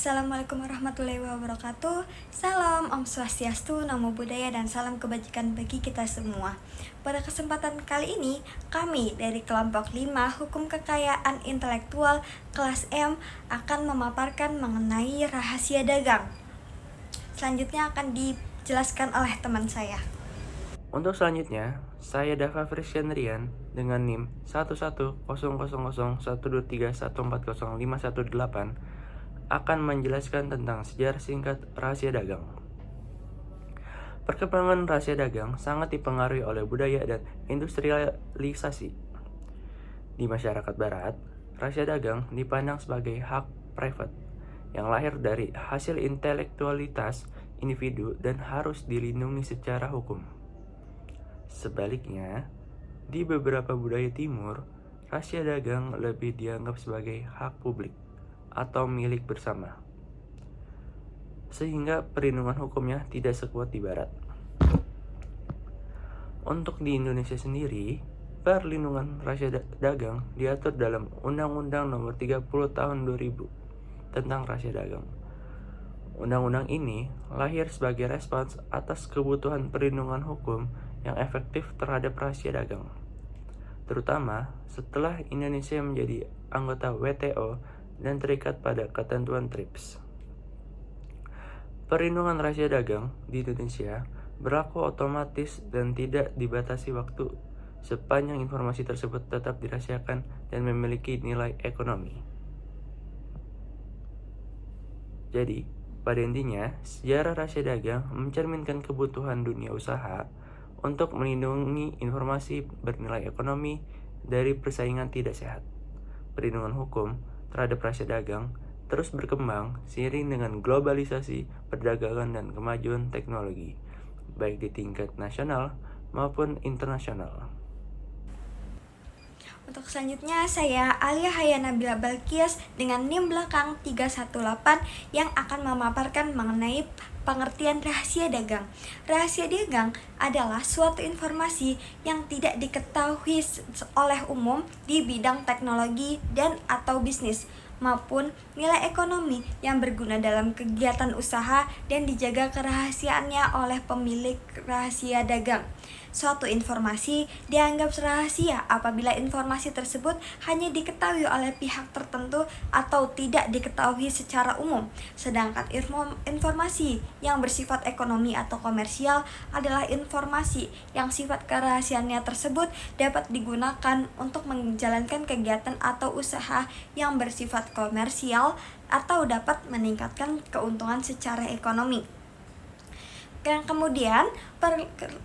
Assalamualaikum warahmatullahi wabarakatuh. Salam Om Swastiastu, Namo Buddhaya, dan salam kebajikan bagi kita semua. Pada kesempatan kali ini, kami dari kelompok 5 Hukum Kekayaan Intelektual kelas M akan memaparkan mengenai rahasia dagang. Selanjutnya akan dijelaskan oleh teman saya. Untuk selanjutnya, saya Dava Frisyandrian dengan NIM 1100123140518 akan menjelaskan tentang sejarah singkat rahasia dagang. Perkembangan rahasia dagang sangat dipengaruhi oleh budaya dan industrialisasi. Di masyarakat barat, rahasia dagang dipandang sebagai hak private yang lahir dari hasil intelektualitas individu dan harus dilindungi secara hukum. Sebaliknya, di beberapa budaya timur, rahasia dagang lebih dianggap sebagai hak publik atau milik bersama, sehingga perlindungan hukumnya tidak sekuat di barat. Untuk di Indonesia sendiri, perlindungan rahasia dagang diatur dalam Undang-Undang Nomor 30 Tahun 2000 tentang rahasia dagang. Undang-undang ini lahir sebagai respons atas kebutuhan perlindungan hukum yang efektif terhadap rahasia dagang, terutama setelah Indonesia menjadi anggota WTO dan terikat pada ketentuan TRIPS. Perlindungan rahasia dagang di Indonesia berlaku otomatis dan tidak dibatasi waktu sepanjang informasi tersebut tetap dirahasiakan dan memiliki nilai ekonomi. Jadi, pada intinya, sejarah rahasia dagang mencerminkan kebutuhan dunia usaha untuk melindungi informasi bernilai ekonomi dari persaingan tidak sehat. Perlindungan hukum terhadap rahasia dagang terus berkembang seiring dengan globalisasi perdagangan dan kemajuan teknologi, baik di tingkat nasional maupun internasional. Untuk selanjutnya, saya Alia Hayanabila Balkias dengan NIM belakang 318 yang akan memaparkan mengenai pengertian rahasia dagang. Rahasia dagang adalah suatu informasi yang tidak diketahui oleh umum di bidang teknologi dan atau bisnis maupun nilai ekonomi yang berguna dalam kegiatan usaha dan dijaga kerahasiaannya oleh pemilik rahasia dagang. Suatu informasi dianggap rahasia apabila informasi tersebut hanya diketahui oleh pihak tertentu atau tidak diketahui secara umum. Sedangkan informasi yang bersifat ekonomi atau komersial adalah informasi yang sifat kerahasiaannya tersebut dapat digunakan untuk menjalankan kegiatan atau usaha yang bersifat komersial atau dapat meningkatkan keuntungan secara ekonomi. Dan kemudian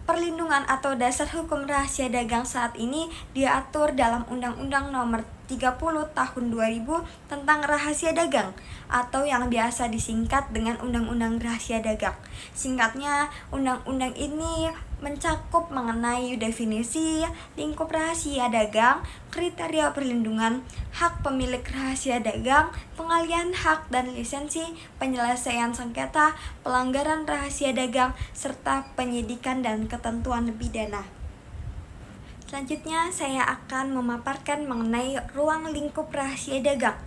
perlindungan atau dasar hukum rahasia dagang saat ini diatur dalam Undang-Undang Nomor 30 Tahun 2000 tentang rahasia dagang atau yang biasa disingkat dengan Undang-Undang Rahasia Dagang. Singkatnya, undang-undang ini mencakup mengenai definisi, lingkup rahasia dagang, kriteria perlindungan, hak pemilik rahasia dagang, pengalihan hak dan lisensi, penyelesaian sengketa, pelanggaran rahasia dagang, serta penyidikan dan ketentuan pidana. Selanjutnya, saya akan memaparkan mengenai ruang lingkup rahasia dagang.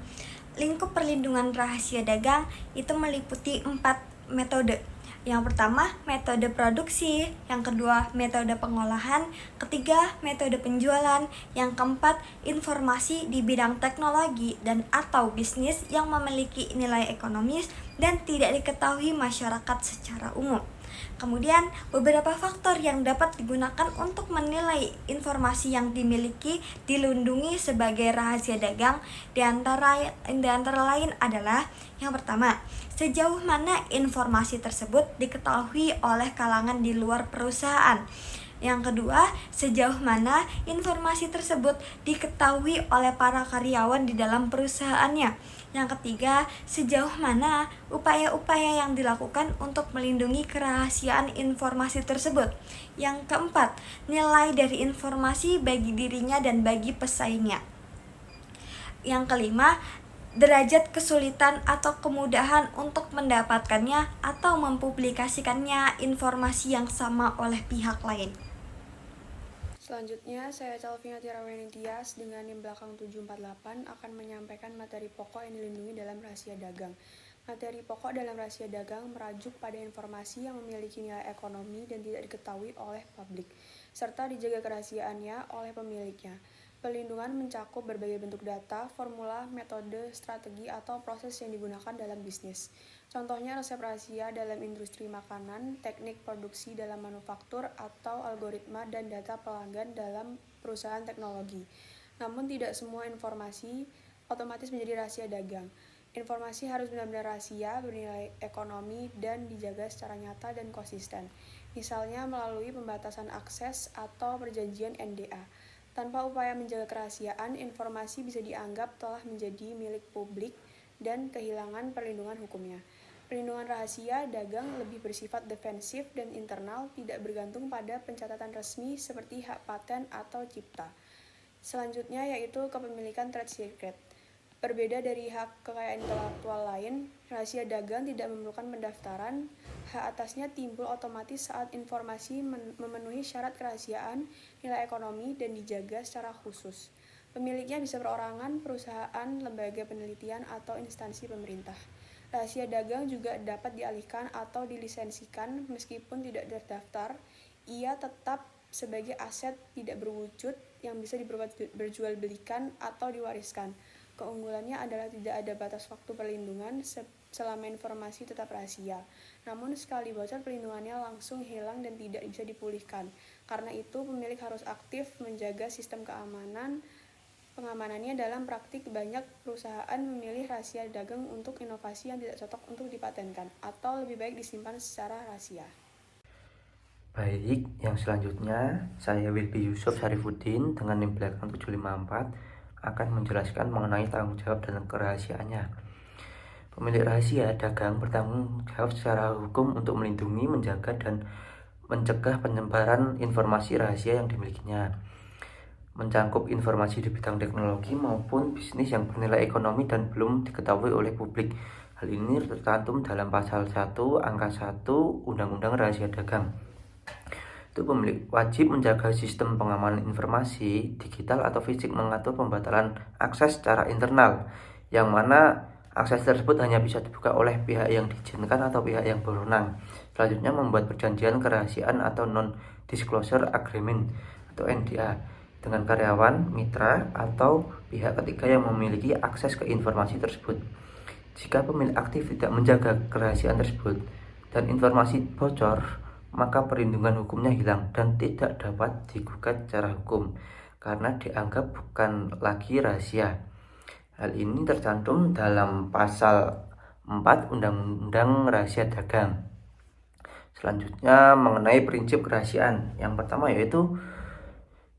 Lingkup perlindungan rahasia dagang itu meliputi 4 metode. Yang pertama, metode produksi, yang kedua, metode pengolahan, ketiga, metode penjualan, yang keempat, informasi di bidang teknologi dan atau bisnis yang memiliki nilai ekonomis dan tidak diketahui masyarakat secara umum. Kemudian, beberapa faktor yang dapat digunakan untuk menilai informasi yang dimiliki dilindungi sebagai rahasia dagang di antara lain adalah yang pertama, sejauh mana informasi tersebut diketahui oleh kalangan di luar perusahaan. Yang kedua, sejauh mana informasi tersebut diketahui oleh para karyawan di dalam perusahaannya. Yang ketiga, sejauh mana upaya-upaya yang dilakukan untuk melindungi kerahasiaan informasi tersebut. Yang keempat, nilai dari informasi bagi dirinya dan bagi pesaingnya. Yang kelima, derajat kesulitan atau kemudahan untuk mendapatkannya atau mempublikasikannya informasi yang sama oleh pihak lain. Selanjutnya, saya Calvina Tiaraweni Tias dengan NIM belakang 748 akan menyampaikan materi pokok yang dilindungi dalam rahasia dagang. Materi pokok dalam rahasia dagang merajuk pada informasi yang memiliki nilai ekonomi dan tidak diketahui oleh publik, serta dijaga kerahasiaannya oleh pemiliknya. Perlindungan mencakup berbagai bentuk data, formula, metode, strategi, atau proses yang digunakan dalam bisnis. Contohnya resep rahasia dalam industri makanan, teknik produksi dalam manufaktur, atau algoritma dan data pelanggan dalam perusahaan teknologi. Namun tidak semua informasi otomatis menjadi rahasia dagang. Informasi harus benar-benar rahasia, bernilai ekonomi, dan dijaga secara nyata dan konsisten. Misalnya melalui pembatasan akses atau perjanjian NDA. Tanpa upaya menjaga kerahasiaan, informasi bisa dianggap telah menjadi milik publik dan kehilangan perlindungan hukumnya. Perlindungan rahasia dagang lebih bersifat defensif dan internal, tidak bergantung pada pencatatan resmi seperti hak paten atau cipta. Selanjutnya yaitu kepemilikan trade secret. Berbeda dari hak kekayaan intelektual lain, rahasia dagang tidak memerlukan pendaftaran. Hak atasnya timbul otomatis saat informasi memenuhi syarat kerahasiaan, nilai ekonomi, dan dijaga secara khusus. Pemiliknya bisa perorangan, perusahaan, lembaga penelitian, atau instansi pemerintah. Rahasia dagang juga dapat dialihkan atau dilisensikan meskipun tidak terdaftar. Ia tetap sebagai aset tidak berwujud yang bisa diperjualbelikan atau diwariskan. Keunggulannya adalah tidak ada batas waktu perlindungan selama informasi tetap rahasia. Namun sekali bocor perlindungannya langsung hilang dan tidak bisa dipulihkan. Karena itu pemilik harus aktif menjaga sistem pengamanannya. Dalam praktik banyak perusahaan memilih rahasia dagang untuk inovasi yang tidak cocok untuk dipatenkan atau lebih baik disimpan secara rahasia. Baik, yang selanjutnya saya Wilby Yusuf Syarifuddin dengan NIM belakang 754 akan menjelaskan mengenai tanggung jawab dan kerahasiaannya. Pemilik rahasia dagang bertanggung jawab secara hukum untuk melindungi, menjaga, dan mencegah penyebaran informasi rahasia yang dimilikinya. Mencakup informasi di bidang teknologi maupun bisnis yang bernilai ekonomi dan belum diketahui oleh publik. Hal ini tercantum dalam pasal 1 angka 1 Undang-Undang Rahasia Dagang. Itu pemilik wajib menjaga sistem pengamanan informasi digital atau fisik, mengatur pembatalan akses secara internal, yang mana akses tersebut hanya bisa dibuka oleh pihak yang diizinkan atau pihak yang berwenang. Selanjutnya membuat perjanjian kerahasiaan atau non-disclosure agreement atau NDA dengan karyawan, mitra, atau pihak ketiga yang memiliki akses ke informasi tersebut. Jika pemilik aktif tidak menjaga kerahasiaan tersebut dan informasi bocor, maka perlindungan hukumnya hilang dan tidak dapat digugat secara hukum karena dianggap bukan lagi rahasia. Hal ini tercantum dalam pasal 4 Undang-Undang Rahasia Dagang. Selanjutnya mengenai prinsip kerahasiaan. Yang pertama yaitu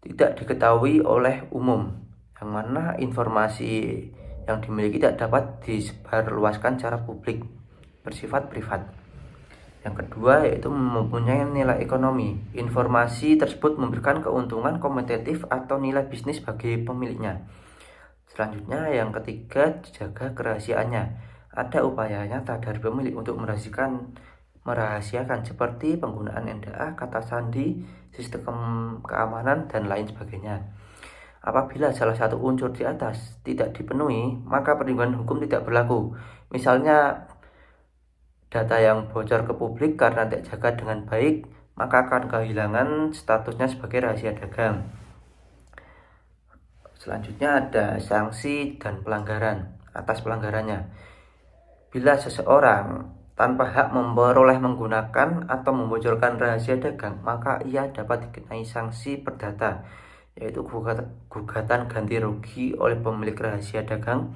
tidak diketahui oleh umum, yang mana informasi yang dimiliki tidak dapat disebarluaskan secara publik, bersifat privat. Yang kedua yaitu mempunyai nilai ekonomi. Informasi tersebut memberikan keuntungan kompetitif atau nilai bisnis bagi pemiliknya. Selanjutnya yang ketiga, dijaga kerahasiaannya. Ada upaya nyata dari pemilik untuk merahasiakan seperti penggunaan NDA, kata sandi, sistem keamanan, dan lain sebagainya. Apabila salah satu unsur di atas tidak dipenuhi, maka perlindungan hukum tidak berlaku. Misalnya data yang bocor ke publik karena tidak jaga dengan baik, maka akan kehilangan statusnya sebagai rahasia dagang. Selanjutnya ada sanksi dan pelanggaran atas pelanggarannya. Bila seseorang tanpa hak memperoleh, menggunakan, atau membocorkan rahasia dagang, maka ia dapat dikenai sanksi perdata, yaitu gugatan ganti rugi oleh pemilik rahasia dagang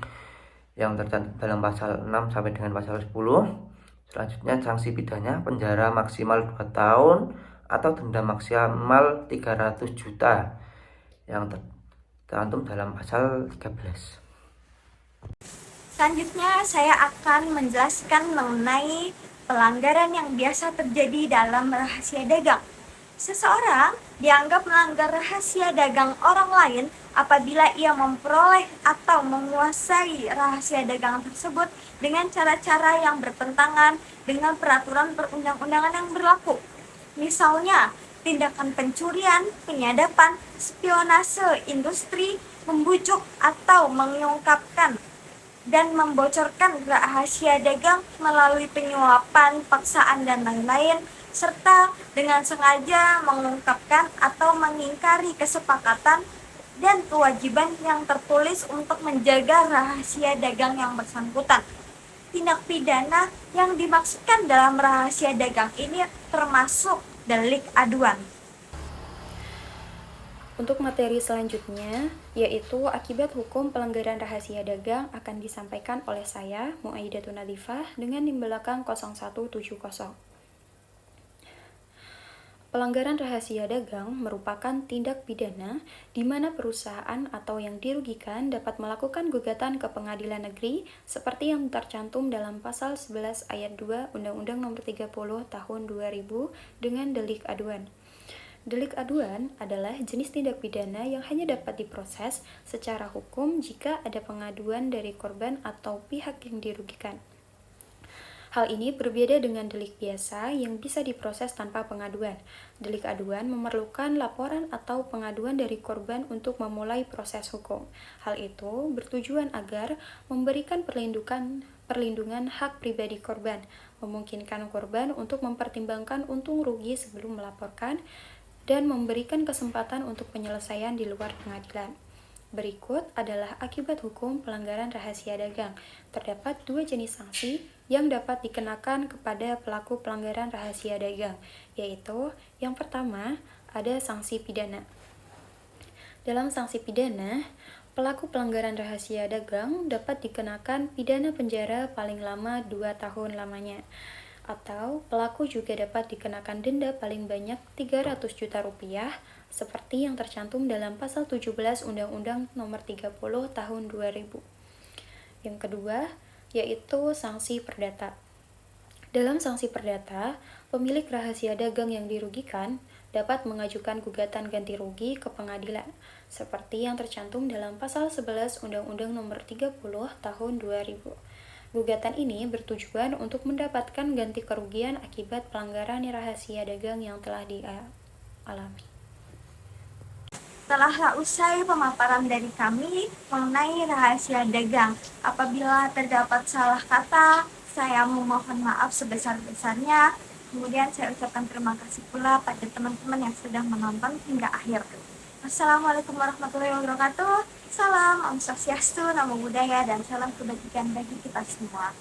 yang tercantum dalam pasal 6 sampai dengan pasal 10. Selanjutnya sanksi pidana penjara maksimal 2 tahun atau denda maksimal 300 juta yang tercantum dalam pasal 13. Selanjutnya saya akan menjelaskan mengenai pelanggaran yang biasa terjadi dalam rahasia dagang. Seseorang dianggap melanggar rahasia dagang orang lain apabila ia memperoleh atau menguasai rahasia dagang tersebut dengan cara-cara yang bertentangan dengan peraturan perundang-undangan yang berlaku. Misalnya, tindakan pencurian, penyadapan, spionase industri, membujuk atau mengungkapkan dan membocorkan rahasia dagang melalui penyuapan, paksaan, dan lain-lain, serta dengan sengaja mengungkapkan atau mengingkari kesepakatan dan kewajiban yang tertulis untuk menjaga rahasia dagang yang bersangkutan. Tindak pidana yang dimaksudkan dalam rahasia dagang ini termasuk delik aduan. Untuk materi selanjutnya, yaitu akibat hukum pelanggaran rahasia dagang akan disampaikan oleh saya, Muaidatun Nadifah, dengan NIM belakang 0170. Pelanggaran rahasia dagang merupakan tindak pidana di mana perusahaan atau yang dirugikan dapat melakukan gugatan ke pengadilan negeri seperti yang tercantum dalam pasal 11 ayat 2 Undang-Undang Nomor 30 Tahun 2000 dengan delik aduan. Delik aduan adalah jenis tindak pidana yang hanya dapat diproses secara hukum jika ada pengaduan dari korban atau pihak yang dirugikan. Hal ini berbeda dengan delik biasa yang bisa diproses tanpa pengaduan. Delik aduan memerlukan laporan atau pengaduan dari korban untuk memulai proses hukum. Hal itu bertujuan agar memberikan perlindungan hak pribadi korban, memungkinkan korban untuk mempertimbangkan untung rugi sebelum melaporkan, dan memberikan kesempatan untuk penyelesaian di luar pengadilan. Berikut adalah akibat hukum pelanggaran rahasia dagang. Terdapat dua jenis sanksi yang dapat dikenakan kepada pelaku pelanggaran rahasia dagang, yaitu yang pertama ada sanksi pidana. Dalam sanksi pidana, pelaku pelanggaran rahasia dagang dapat dikenakan pidana penjara paling lama 2 tahun lamanya, atau pelaku juga dapat dikenakan denda paling banyak 300 juta rupiah seperti yang tercantum dalam pasal 17 Undang-Undang Nomor 30 Tahun 2000. Yang kedua, yaitu sanksi perdata. Dalam sanksi perdata, pemilik rahasia dagang yang dirugikan dapat mengajukan gugatan ganti rugi ke pengadilan, seperti yang tercantum dalam pasal 11 Undang-Undang Nomor 30 Tahun 2000. Gugatan ini bertujuan untuk mendapatkan ganti kerugian akibat pelanggaran rahasia dagang yang telah dialami. Telah usai pemaparan dari kami mengenai rahasia dagang. Apabila terdapat salah kata, saya memohon maaf sebesar-besarnya. Kemudian saya ucapkan terima kasih pula pada teman-teman yang sudah menonton hingga akhir. Assalamualaikum warahmatullahi wabarakatuh. Salam Om Swastiastu, Namo Buddhaya, dan salam kebajikan bagi kita semua.